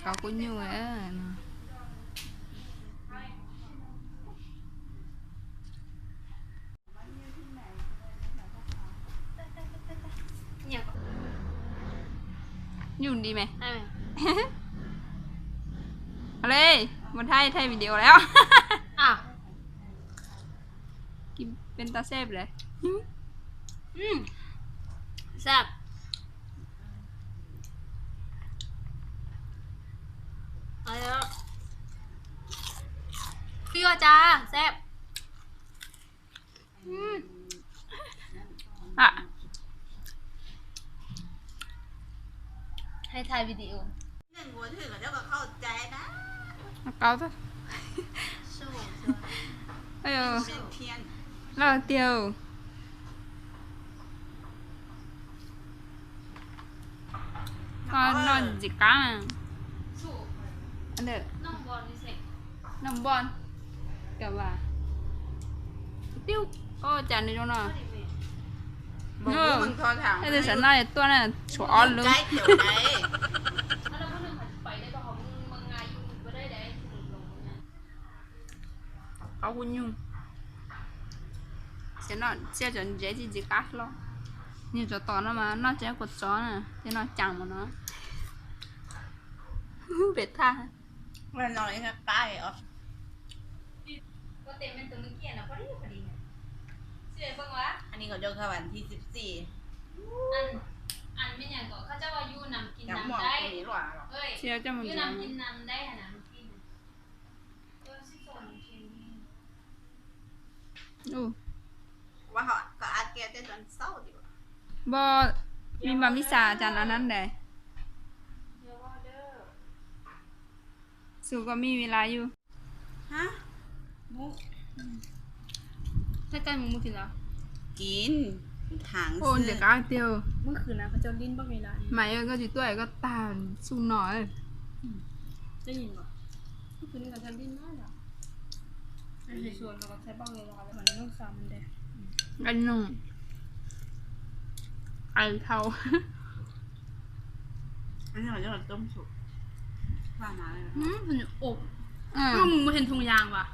có cũng nhiều ấy nhung đi màyเอาเลยมันthayวิดีโอแล้วอ้าวกินเป็นตาแซ่บเลยแซ่บอะไรอ่ะพี่ว่าจ้าแซ่บอ่ะให้ถ่ายวิดีโอหนึ่งหัวถึงแล้วก็เข้าใจนะ cao thôi สู้ เออ เป็นเทียน แล้วเตียวนอนจิกา สู้ อันเด้อ น้องบอลนี่สิ น้ำบอลกับว่าติ้วโอ้จานนี้จ้ะเนาะ บอกว่ามึงทอถาม ไอ้เด็กสันน่าจะตัวน่ะชัวร์เลย ใจเกี่ยวไหน แล้วพวกนึงไปได้ก็ของมึงไงอยู่ไม่ได้ได้ถึงลงเนี่ย เขาคุณยุ่งเสียหน่อยเสียจนเจ๊จีจิกัสแล้วนี่จะต่อนะมาน่าจะกดจ้อน่ะที่น่าจังมันเนาะเบ็ดท่า มันนอนในใต้อ๋อ ก็เต็มเป็นตัวเมื่อกี้นะพอดีเนี่ยเสียบ้างวะ อันนี้เขาเดินเข้าวันที่อันไม่อย่างก่อนเขาจะว่ายูนำกิน 14จากหมวก น้ำได้ ตรงนี้หรอ เอ้ย เชียวจะมัน ยู จัง นำกินน้ำได้ขนาดกินสิโซนเชน อู้ ว่าเขาก็อาเกียได้ตอนเศร้าดีกว่า บอมีมามิซาจานอันนั้นเลย เยอะว่าเด้อ สูก็มีเวลาอยู่ ฮะมุก ถ้าใจมึงกินแล้ว กินถาง โอ้เด็กอาเตียว เมื่อคืนนะเขาจะลิ้นบ้างเวลา หมายก็จิตัวก็ตาสูหน่อย ได้ยินป่ะเมื่อคืนนี้เขาจะลิ้นน้อยอ่ะไอ้ส่วนเราก็ใช้บ้างเวลาแล้วมันต้องซ้ำเด้ อันนุ่งไอเท่า อันนี้เขาจะต้มสุกว่ามาเลย มันอบ อืม ก็มึงมาเห็นทงยางป่ะ